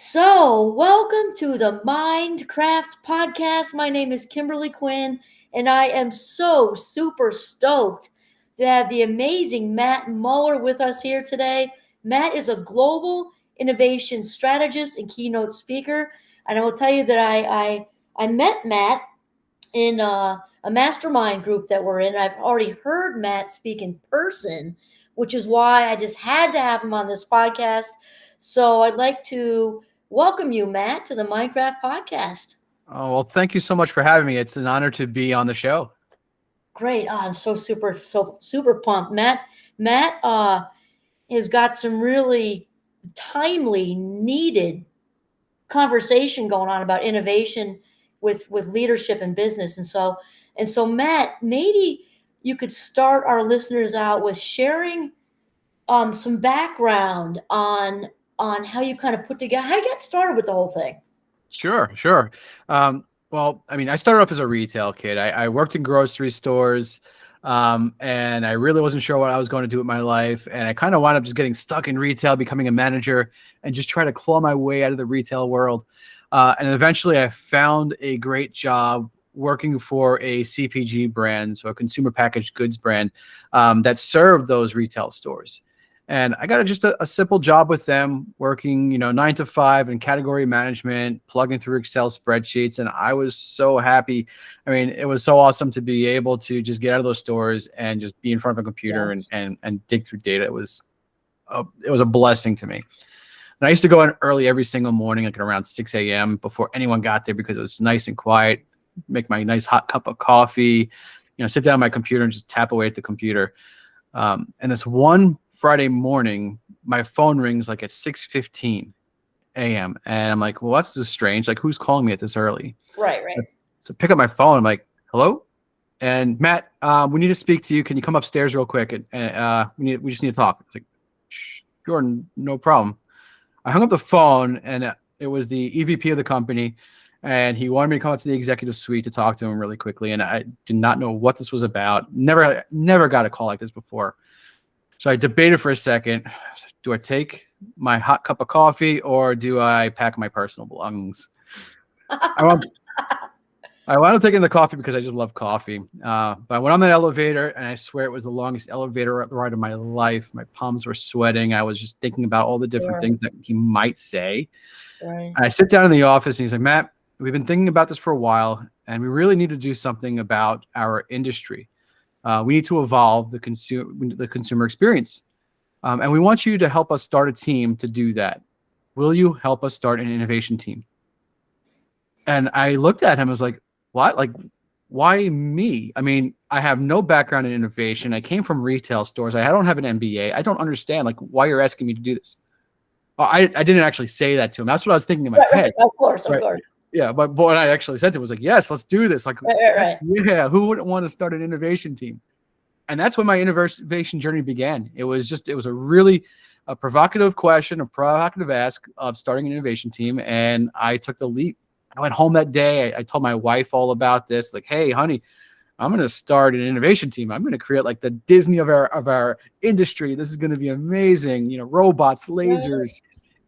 So, welcome to the Mindcraft podcast. My name is Kimberly Quinn, and I am so super stoked to have the amazing Matt Mueller with us here today. Matt is a global innovation strategist and keynote speaker, and I will tell you that I met Matt in a mastermind group that we're in. I've already heard Matt speak in person, which is why I just had to have him on this podcast. So I'd like to welcome you, Matt, to the Minecraft podcast. Oh, well, thank you so much for having me. It's an honor to be on the show. Great. Oh, I'm so super pumped. Matt has got some really timely, needed conversation going on about innovation with leadership and business. And so Matt, maybe you could start our listeners out with sharing some background on how you kind of put together, how you got started with the whole thing. Sure. Well, I mean, I started off as a retail kid. I worked in grocery stores, and I really wasn't sure what I was going to do with my life. And I kind of wound up just getting stuck in retail, becoming a manager, and just try to claw my way out of the retail world. And eventually I found a great job working for a CPG brand, so a consumer packaged goods brand, that served those retail stores. And I got just a simple job with them, working, 9 to 5 in category management, plugging through Excel spreadsheets. And I was so happy. I mean, it was so awesome to be able to just get out of those stores and just be in front of a computer Yes. and dig through data. It was a blessing to me. And I used to go in early every single morning, like at around 6 a.m. before anyone got there, because it was nice and quiet, make my nice hot cup of coffee, sit down at my computer and just tap away at the computer. And this one Friday morning, my phone rings like at 6:15 a.m. And I'm like, well, that's just strange. Like, who's calling me at this early? Right. So pick up my phone. I'm like, hello? And Matt, we need to speak to you. Can you come upstairs real quick? And we just need to talk. It's like, sure, no problem. I hung up the phone, and it was the EVP of the company. And he wanted me to come out to the executive suite to talk to him really quickly. And I did not know what this was about. Never got a call like this before. So I debated for a second. Do I take my hot cup of coffee, or do I pack my personal belongings? I wound up taking the coffee because I just love coffee. But I went on that elevator, and I swear it was the longest elevator ride of my life. My palms were sweating. I was just thinking about all the different things that he might say. Right. I sit down in the office, and he's like, Matt, we've been thinking about this for a while, and we really need to do something about our industry. We need to evolve the consumer experience. And we want you to help us start a team to do that. Will you help us start an innovation team? And I looked at him, I was like, what? Like, why me? I mean, I have no background in innovation. I came from retail stores. I don't have an MBA. I don't understand like why you're asking me to do this. I didn't actually say that to him. That's what I was thinking in my head. Of course. Yeah, but what I actually said to him was like, yes, let's do this. Like, Right. yeah, who wouldn't want to start an innovation team? And that's when my innovation journey began. It was a really provocative question, a provocative ask of starting an innovation team. And I took the leap. I went home that day. I told my wife all about this. Like, hey, honey, I'm going to start an innovation team. I'm going to create like the Disney of our industry. This is going to be amazing. Robots, lasers,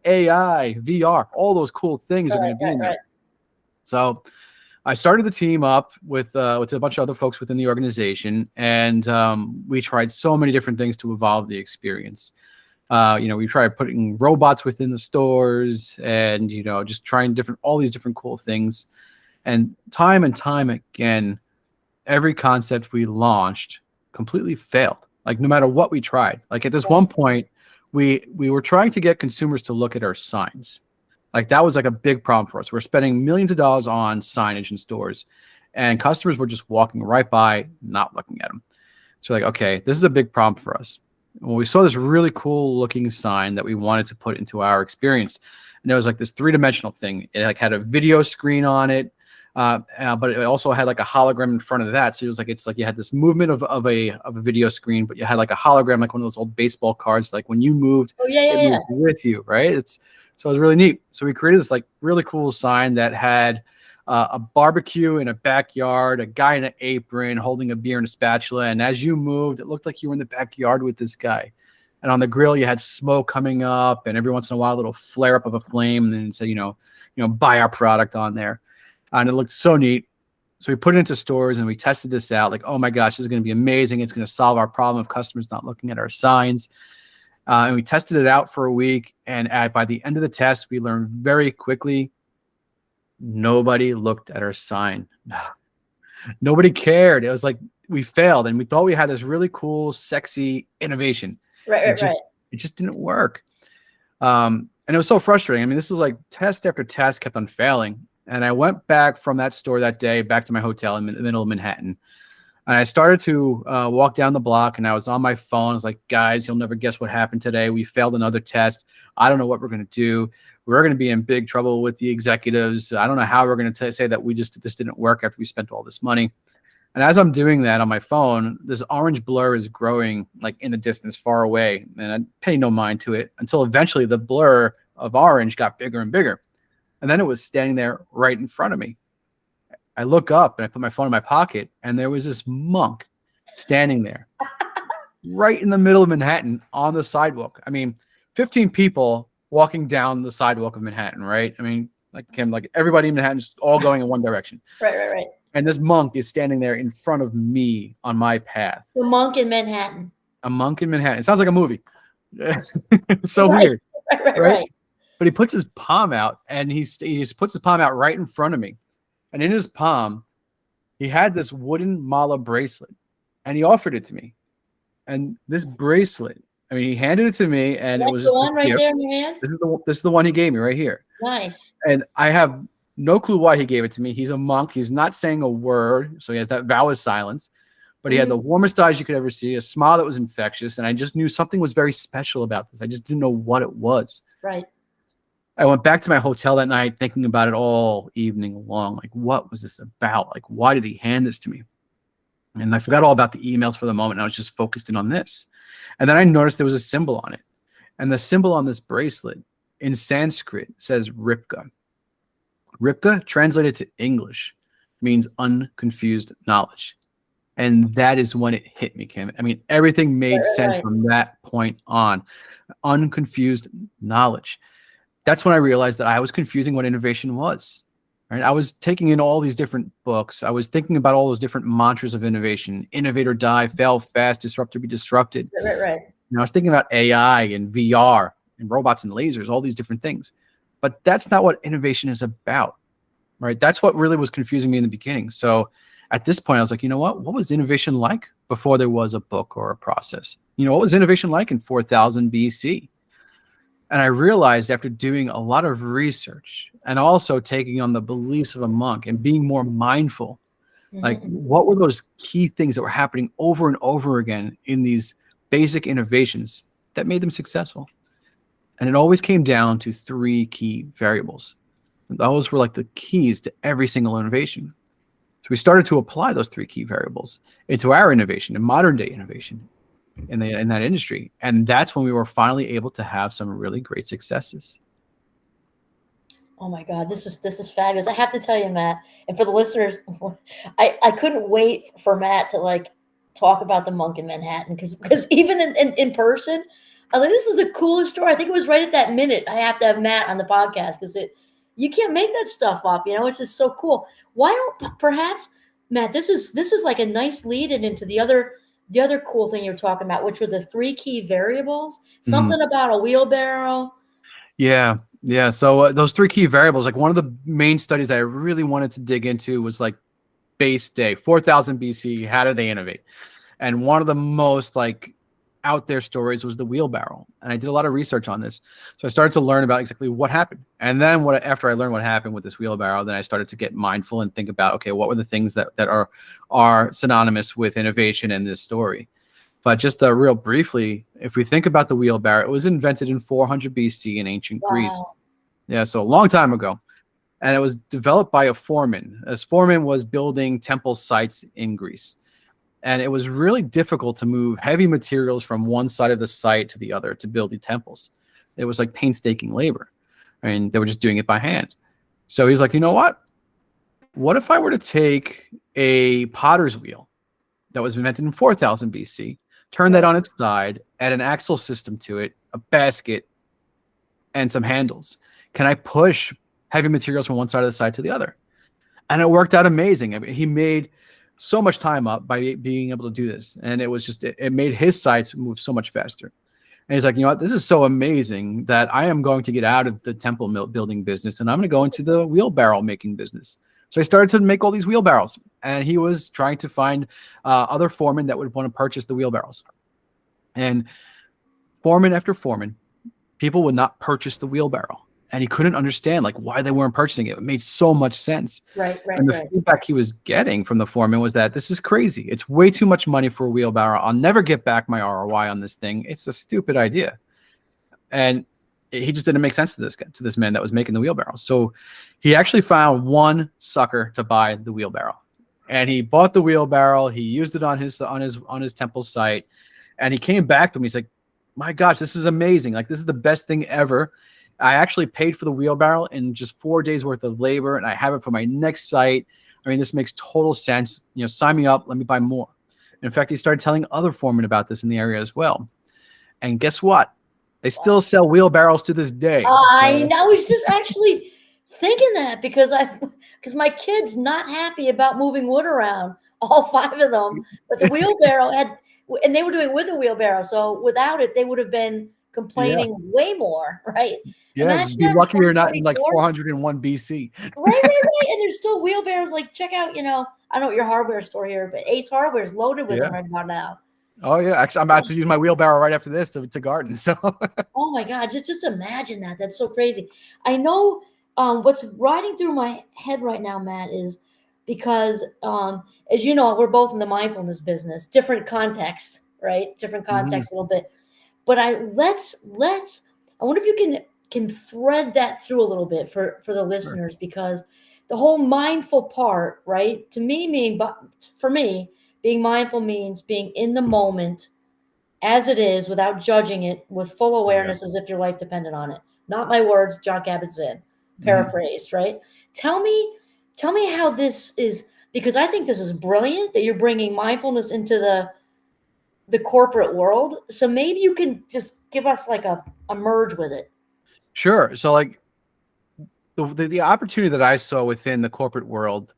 AI, VR, all those cool things are going to be in there. Right. So I started the team up with a bunch of other folks within the organization, and we tried so many different things to evolve the experience. We tried putting robots within the stores, and just trying all these different cool things. And time again, every concept we launched completely failed. Like, no matter what we tried. Like, at this one point, we were trying to get consumers to look at our signs. Like, that was like a big problem for us. We're spending millions of dollars on signage in stores, and customers were just walking right by, not looking at them. So like, okay, this is a big problem for us. Well, we saw this really cool looking sign that we wanted to put into our experience. And it was like this 3-dimensional thing. It like had a video screen on it, but it also had like a hologram in front of that. So it's like you had this movement of a video screen, but you had like a hologram, like one of those old baseball cards. Like when you moved, it moved with you, right? So it was really neat. So we created this like really cool sign that had a barbecue in a backyard, a guy in an apron holding a beer and a spatula. And as you moved, it looked like you were in the backyard with this guy. And on the grill, you had smoke coming up, and every once in a while, a little flare up of a flame, and then it said, buy our product on there. And it looked so neat. So we put it into stores and we tested this out. Like, oh my gosh, this is going to be amazing. It's going to solve our problem of customers not looking at our signs. And we tested it out for a week. And by the end of the test, we learned very quickly, nobody looked at our sign. Nobody cared. It was like we failed, and we thought we had this really cool, sexy innovation. Right. It just didn't work. And it was so frustrating. I mean, this is like test after test kept on failing. And I went back from that store that day back to my hotel in the middle of Manhattan. And I started to walk down the block, and I was on my phone. I was like, guys, you'll never guess what happened today. We failed another test. I don't know what we're going to do. We're going to be in big trouble with the executives. I don't know how we're going to say that this didn't work after we spent all this money. And as I'm doing that on my phone, this orange blur is growing like in the distance far away. And I pay no mind to it until eventually the blur of orange got bigger and bigger. And then it was standing there right in front of me. I look up and I put my phone in my pocket, and there was this monk standing there right in the middle of Manhattan on the sidewalk. I mean, 15 people walking down the sidewalk of Manhattan, right? I mean, like everybody in Manhattan just all going in one direction. Right. And this monk is standing there in front of me on my path. The monk in Manhattan. A monk in Manhattan. It sounds like a movie. So weird. Right. But he puts his palm out, and he puts his palm out right in front of me. And in his palm, he had this wooden mala bracelet, and he offered it to me. And this bracelet, I mean, he handed it to me, and That's it was the one right there in your hand? This is the one he gave me right here. Nice. And I have no clue why he gave it to me. He's a monk. He's not saying a word, so he has that vow of silence. But he had the warmest eyes you could ever see, a smile that was infectious, and I just knew something was very special about this. I just didn't know what it was. Right. I went back to my hotel that night thinking about it all evening long. Like, what was this about? Like, why did he hand this to me? And I forgot all about the emails for the moment. And I was just focused in on this. And then I noticed there was a symbol on it. And the symbol on this bracelet in Sanskrit says Ripka. Ripka, translated to English, means unconfused knowledge. And that is when it hit me, Kim. I mean, everything made sense from that point on. Unconfused knowledge. That's when I realized that I was confusing what innovation was. Right? I was taking in all these different books. I was thinking about all those different mantras of innovation: innovate or die, fail fast, disrupt or be disrupted. Right. I was thinking about AI and VR and robots and lasers, all these different things. But that's not what innovation is about. Right? That's what really was confusing me in the beginning. So at this point, I was like, you know what? What was innovation like before there was a book or a process? What was innovation like in 4000 BC? And I realized after doing a lot of research and also taking on the beliefs of a monk and being more mindful, like what were those key things that were happening over and over again in these basic innovations that made them successful? And it always came down to 3 key variables. And those were like the keys to every single innovation. So we started to apply those 3 key variables into our innovation and modern day innovation in that industry. And that's when we were finally able to have some really great successes. Oh my God, this is fabulous. I have to tell you, Matt, and for the listeners, I couldn't wait for Matt to talk about the monk in Manhattan, because even in person, I was like, this is the coolest story. I think it was right at that minute I have to have Matt on the podcast, because you can't make that stuff up. It's just so cool. Why don't perhaps, Matt, this is like a nice lead into the other cool thing you're talking about, which were the 3 key variables, something about a wheelbarrow. Yeah. So those 3 key variables, like one of the main studies that I really wanted to dig into was like base day, 4000 BC. How did they innovate? And one of the most out there stories was the wheelbarrow. And I did a lot of research on this. So I started to learn about exactly what happened. And then after I learned what happened with this wheelbarrow, then I started to get mindful and think about, okay, what were the things that are synonymous with innovation in this story? But just real briefly, if we think about the wheelbarrow, it was invented in 400 BC in ancient Greece. Yeah, so a long time ago. And it was developed by a foreman. This foreman was building temple sites in Greece. And it was really difficult to move heavy materials from one side of the site to the other to build the temples. It was like painstaking labor. I mean, they were just doing it by hand. So he's like, you know what? What if I were to take a potter's wheel that was invented in 4000 BC, turn that on its side, add an axle system to it, a basket, and some handles. Can I push heavy materials from one side of the site to the other? And it worked out amazing. I mean, he made so much time up by being able to do this. And it was just, it made his sites move so much faster. And he's like, you know what, this is so amazing that I am going to get out of the temple building business and I'm going to go into the wheelbarrow making business. So he started to make all these wheelbarrows, and he was trying to find other foremen that would want to purchase the wheelbarrows. And foreman after foreman, people would not purchase the wheelbarrow. And he couldn't understand like why they weren't purchasing it. It made so much sense. Right. And the feedback he was getting from the foreman was that this is crazy. It's way too much money for a wheelbarrow. I'll never get back my ROI on this thing. It's a stupid idea. And he just didn't make sense to this man that was making the wheelbarrow. So he actually found one sucker to buy the wheelbarrow. And he bought the wheelbarrow. He used it on his temple site. And he came back to me. He's like, my gosh, this is amazing. Like, this is the best thing ever. I actually paid for the wheelbarrow in just 4 days worth of labor, and I have it for my next site. I mean, this makes total sense. You know, sign me up. Let me buy more. In fact, he started telling other foremen about this in the area as well. And guess what? They still sell wheelbarrows to this day. I know. I was just actually thinking that because my kid's not happy about moving wood around, all 5 of them. But the wheelbarrow and they were doing with a wheelbarrow. So without it, they would have been complaining way more, right? Yeah, just be lucky you're not in like 401 BC. Right. And there's still wheelbarrows. Like, check out, I don't know what your hardware store here, but Ace Hardware is loaded with them right about now. Oh yeah, actually, I'm about to use my wheelbarrow right after this to garden. So. Oh my God, just imagine that. That's so crazy. I know what's riding through my head right now, Matt, is because as you know, we're both in the mindfulness business, different contexts, right? Different context a little bit. But I wonder if you can thread that through a little bit for the listeners, because the whole mindful part, right? To me, for me, being mindful means being in the moment as it is without judging it, with full awareness as if your life depended on it. Not my words, John Kabat-Zinn, paraphrased, right? Tell me how this is, because I think this is brilliant that you're bringing mindfulness into the corporate world. So maybe you can just give us like a merge with it. Sure. So like the opportunity that I saw within the corporate world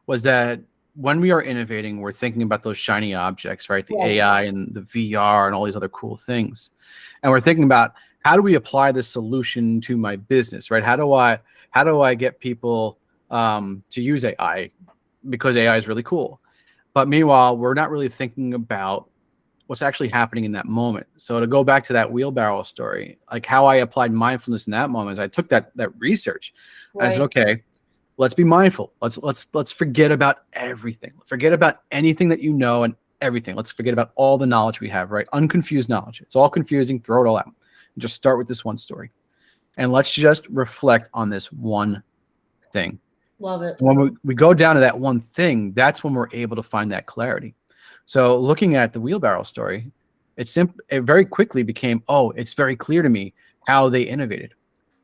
was that when we are innovating, we're thinking about those shiny objects, right? The AI and the VR and all these other cool things. And we're thinking about, how do we apply this solution to my business, right? How do I get people to use AI, because AI is really cool. But meanwhile, we're not really thinking about what's actually happening in that moment. So to go back to that wheelbarrow story, like how I applied mindfulness in that moment is I took that research. And I said, okay, let's be mindful. Let's forget about everything. Forget about anything that you know and everything. Let's forget about all the knowledge we have, right? Unconfused knowledge. It's all confusing. Throw it all out. And just start with this one story. And let's just reflect on this one thing. Love it. When we go down to that one thing, that's when we're able to find that clarity. So looking at the wheelbarrow story, it very quickly became, it's very clear to me how they innovated,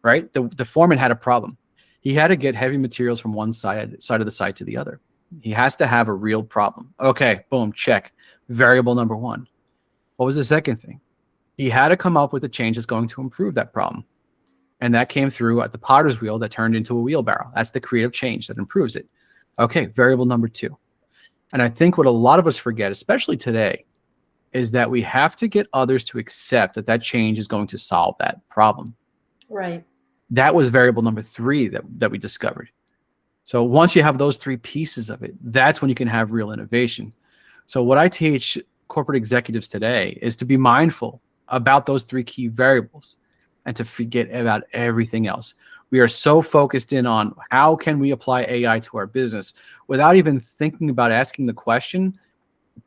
right? The foreman had a problem. He had to get heavy materials from one side of the site to the other. He has to have a real problem. Okay, boom, check. Variable number 1. What was the second thing? He had to come up with a change that's going to improve that problem. And that came through at the potter's wheel that turned into a wheelbarrow. That's the creative change that improves it. Okay, variable number 2. And I think what a lot of us forget, especially today, is that we have to get others to accept that change is going to solve that problem. Right. That was variable number 3 that we discovered. So once you have those 3 pieces of it, that's when you can have real innovation. So what I teach corporate executives today is to be mindful about those 3 key variables and to forget about everything else. We are so focused in on how can we apply AI to our business without even thinking about asking the question,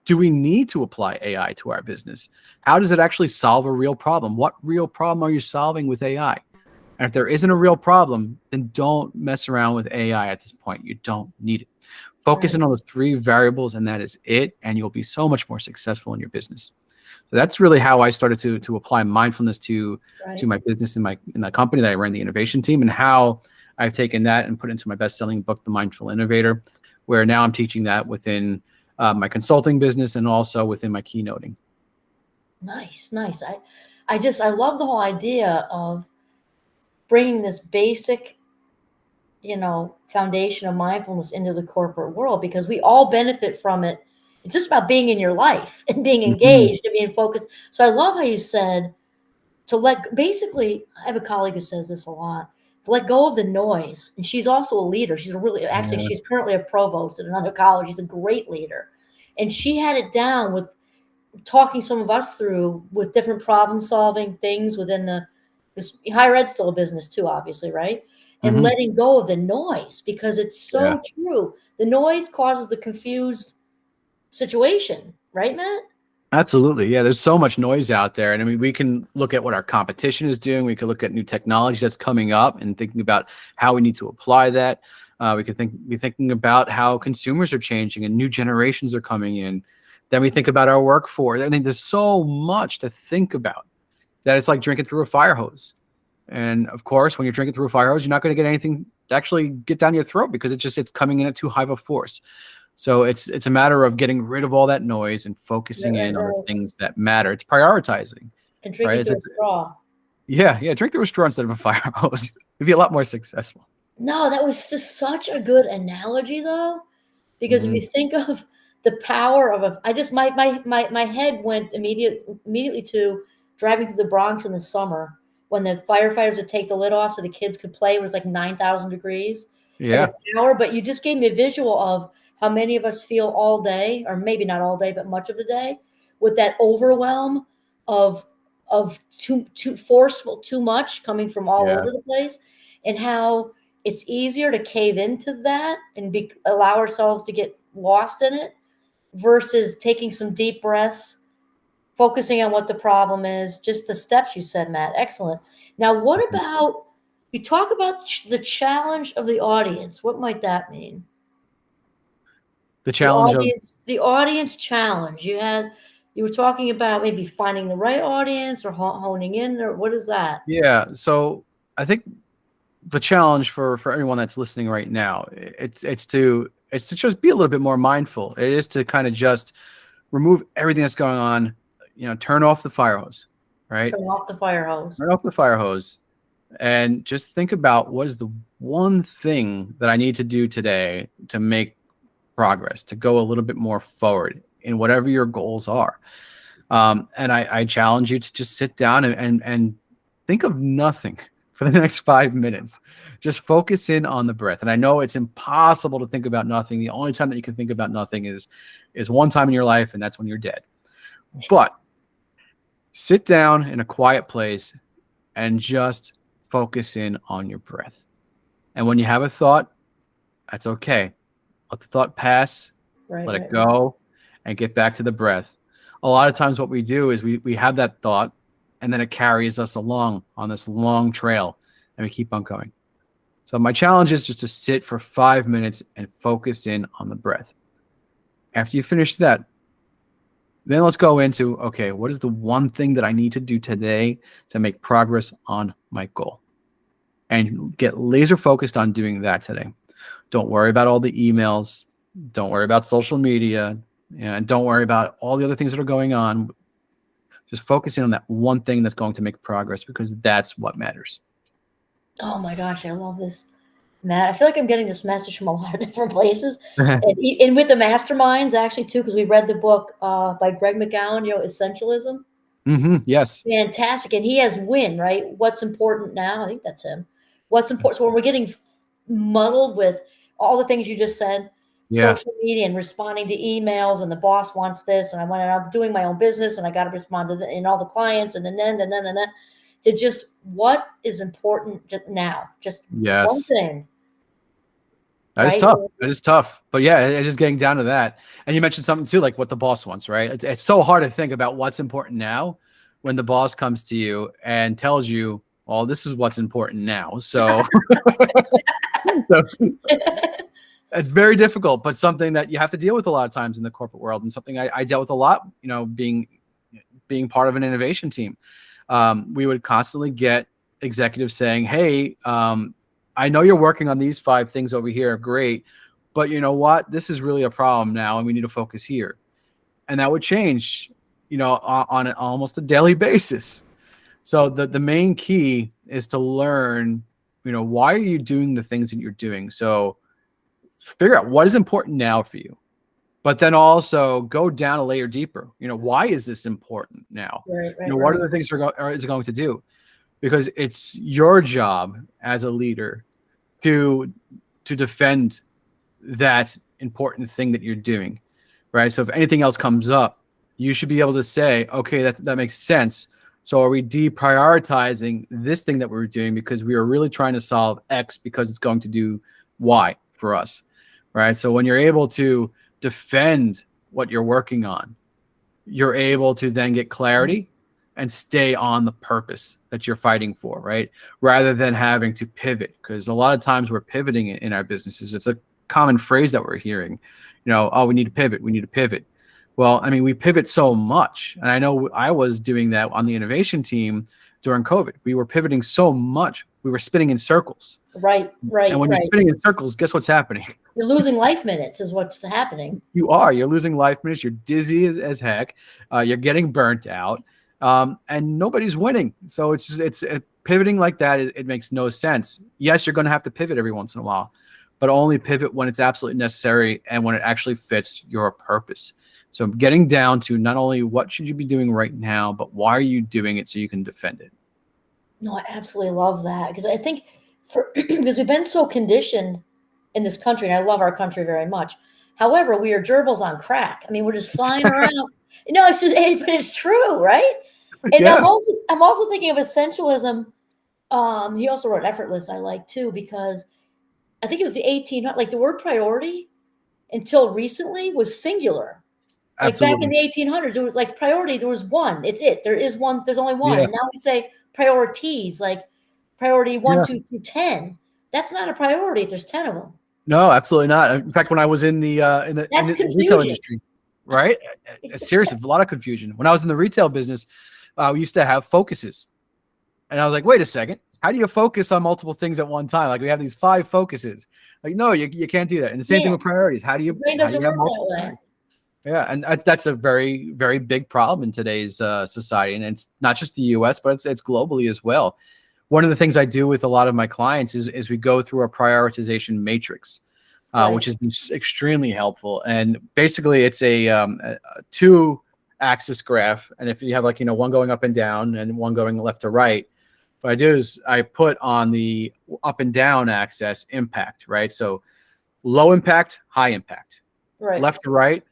do we need to apply AI to our business? How does it actually solve a real problem? What real problem are you solving with AI? And if there isn't a real problem, then don't mess around with AI at this point. You don't need it. Focus in on those 3 variables, and that is it, and you'll be so much more successful in your business. So that's really how I started to apply mindfulness to my business in the company that I ran, the innovation team, and how I've taken that and put it into my best-selling book, The Mindful Innovator, where now I'm teaching that within my consulting business and also within my keynoting. Nice, nice. I love the whole idea of bringing this basic, foundation of mindfulness into the corporate world because we all benefit from it. It's just about being in your life and being Mhm. engaged and being focused. So I love how you said to basically, I have a colleague who says this a lot, to let go of the noise. And she's also a leader. Actually, Yeah. she's currently a provost at another college. She's a great leader. And she had it down with talking some of us through with different problem solving things within because higher ed's still a business too, obviously, right? And Mhm. letting go of the noise because it's Yeah. so true. The noise causes the confused situation, right, Matt? Absolutely. Yeah, there's so much noise out there. And I mean, we can look at what our competition is doing. We can look at new technology that's coming up and thinking about how we need to apply that. We could be thinking about how consumers are changing and new generations are coming in. Then we think about our workforce. I mean, there's so much to think about that it's like drinking through a fire hose. And of course, when you're drinking through a fire hose, you're not going to get anything to actually get down your throat because it's coming in at too high of a force. So it's a matter of getting rid of all that noise and Right, focusing right, in on the right. things that matter. It's prioritizing, And right? drinking through a straw. Yeah. Drink through a straw instead of a fire hose. You'd be a lot more successful. No, that was just such a good analogy, though, because if Hmm. you think of the power of I just my head went immediately to driving through the Bronx in the summer when the firefighters would take the lid off so the kids could play. It was like 9,000 degrees, and the Yeah, power. But you just gave me a visual of how many of us feel all day, or maybe not all day, but much of the day, with that overwhelm of too forceful, too much coming from all yeah, over the place, and how it's easier to cave into that and allow ourselves to get lost in it versus taking some deep breaths, focusing on what the problem is, just the steps you said, Matt. Excellent. Now, what mhm. about we talk about the challenge of the audience? What might that mean? The challenge of The audience challenge. You were talking about maybe finding the right audience or honing in, or what is that? yeah. So I think the challenge for everyone that's listening right now, it's to just be a little bit more mindful. It is to kind of just remove everything that's going on. Turn off the fire hose, right? Turn off the fire hose. Turn off the fire hose and just think about what is the one thing that I need to do today to make progress, to go a little bit more forward in whatever your goals are. And I challenge you to just sit down and think of nothing for the next 5 minutes. Just focus in on the breath. And I know it's impossible to think about nothing. The only time that you can think about nothing is one time in your life, and that's when you're dead. But sit down in a quiet place and just focus in on your breath. And when you have a thought, that's okay. Let the thought pass, Right, let it right, right. go, and get back to the breath. A lot of times, what we do is we have that thought, and then it carries us along on this long trail, and we keep on going. So, my challenge is just to sit for 5 minutes and focus in on the breath. After you finish that, then let's go into okay, what is the one thing that I need to do today to make progress on my goal? And get laser focused on doing that today. Don't worry about all the emails. Don't worry about social media. And don't worry about all the other things that are going on. Just focusing on that one thing that's going to make progress because that's what matters. Oh my gosh, I love this. Matt, I feel like I'm getting this message from a lot of different places, and with the masterminds actually too, because we read the book by Greg McGowan, Essentialism. Yes. Fantastic, and he has win right. What's important now? I think that's him. What's important? So when we're getting muddled with all the things you just said, Yeah. social media and responding to emails, and the boss wants this, and I'm doing my own business, and I got to respond to and all the clients, and then to just what is important now, just one Yes. thing, That is right? tough. That is tough. But yeah, it is getting down to that. And you mentioned something too, like what the boss wants, right? It's so hard to think about what's important now when the boss comes to you and tells you, well, this is what's important now. So, so it's very difficult, but something that you have to deal with a lot of times in the corporate world, and something I dealt with a lot. Being part of an innovation team, we would constantly get executives saying, "Hey, I know you're working on these 5 things over here, great, but you know what? This is really a problem now, and we need to focus here." And that would change on almost a daily basis. So the main key is to learn, why are you doing the things that you're doing? So figure out what is important now for you, but then also go down a layer deeper. Why is this important now? Right, What right. are the things is it going to do? Because it's your job as a leader to defend that important thing that you're doing, right? So if anything else comes up, you should be able to say, okay, that makes sense. So are we deprioritizing this thing that we're doing because we are really trying to solve X because it's going to do Y for us, right? So when you're able to defend what you're working on, you're able to then get clarity and stay on the purpose that you're fighting for, right? Rather than having to pivot, because a lot of times we're pivoting in our businesses. It's a common phrase that we're hearing, oh, we need to pivot. We need to pivot. Well, I mean, we pivot so much. And I know I was doing that on the innovation team during COVID. We were pivoting so much. We were spinning in circles. Right. And when you're spinning in circles, guess what's happening? You're losing life minutes is what's happening. You're losing life minutes. You're dizzy as heck. You're getting burnt out. And nobody's winning. So it's pivoting like that. It makes no sense. Yes, you're going to have to pivot every once in a while, but only pivot when it's absolutely necessary and when it actually fits your purpose. So getting down to not only what should you be doing right now, but why are you doing it so you can defend it? No, I absolutely love that, because I think because we've been so conditioned in this country, and I love our country very much. However, we are gerbils on crack. I mean, we're just flying around. No, it's just, but it's true, right? And Yeah. I'm also thinking of essentialism. He also wrote Effortless, I like too, because I think it was the 1800s, like the word priority until recently was singular. Like back in Absolutely. the 1800s, it was like priority. There was one. It's it. There is one. There's only one. Yeah. And now we say priorities, like priority 1, Yeah. 2 through 10. That's not a priority if there's 10 of them. No, absolutely not. In fact, when I was in the That's retail confusion. industry, right? Seriously, a lot of confusion. When I was in the retail business, we used to have focuses, and I was like, wait a second, how do you focus on multiple things at one time? Like we have these 5 focuses. Like, no, you can't do that. And the same thing Yeah, with priorities. How do the you brain doesn't have work that multiple way. priorities? Yeah, and that's a very, very big problem in today's society, and it's not just the U.S., but it's globally as well. One of the things I do with a lot of my clients is we go through a prioritization matrix, Right. which has been extremely helpful. And basically, it's a 2-axis graph, and if you have one going up and down and one going left to right, what I do is I put on the up and down axis impact, right? So low impact, high impact, Right. left to right,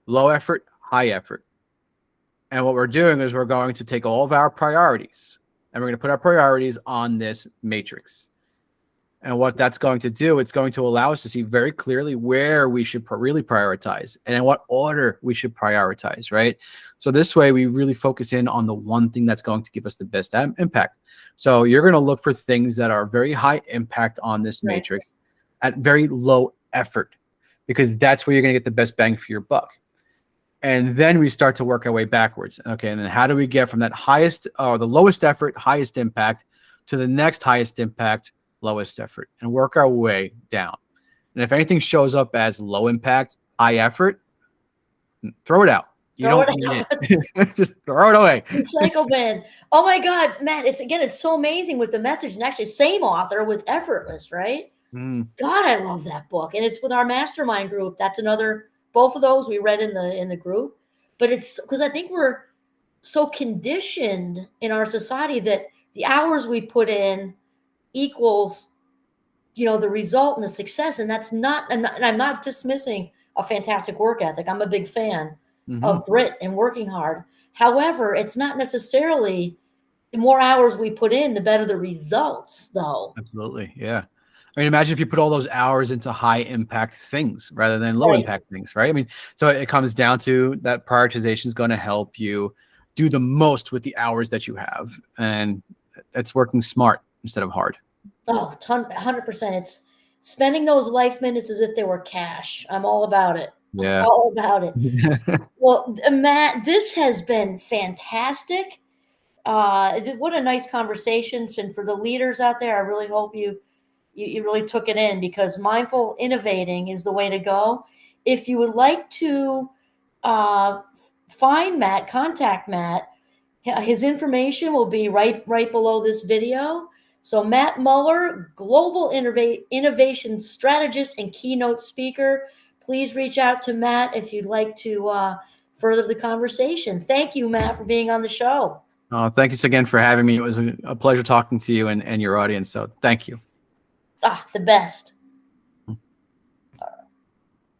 low effort, high effort. And what we're doing is we're going to take all of our priorities and we're going to put our priorities on this matrix. And what that's going to do, it's going to allow us to see very clearly where we should really prioritize and in what order we should prioritize, right? So this way we really focus in on the one thing that's going to give us the best impact. So you're going to look for things that are very high impact on this matrix at very low effort, because that's where you're going to get the best bang for your buck. And then we start to work our way backwards. Okay, and then how do we get from that highest or the lowest effort, highest impact to the next highest impact, lowest effort, and work our way down. And if anything shows up as low impact, high effort, throw it out. You don't need it. Just throw it away. Recycle bin. Oh my God, Matt, it's so amazing with the message, and actually same author with Effortless, right? Mm. God, I love that book. And it's with our mastermind group. That's another, both of those we read in the group. But it's because I think we're so conditioned in our society that the hours we put in equals, the result and the success. And that's not, and I'm not dismissing a fantastic work ethic. I'm a big fan of grit and working hard. However, it's not necessarily the more hours we put in, the better the results, though. Absolutely. Yeah. I mean, imagine if you put all those hours into high impact things rather than low Right. impact things, right? I mean, so it comes down to that prioritization is going to help you do the most with the hours that you have. And it's working smart instead of hard. Oh, 100%. It's spending those life minutes as if they were cash. I'm all about it. Yeah. All about it. Well, Matt, this has been fantastic. What a nice conversation. And for the leaders out there, I really hope you really took it in, because mindful innovating is the way to go. If you would like to find Matt, contact Matt. His information will be right below this video. So Matt Mueller, global innovation strategist and keynote speaker. Please reach out to Matt if you'd like to further the conversation. Thank you, Matt, for being on the show. Thank you again for having me. It was a pleasure talking to you and your audience. So thank you. The best.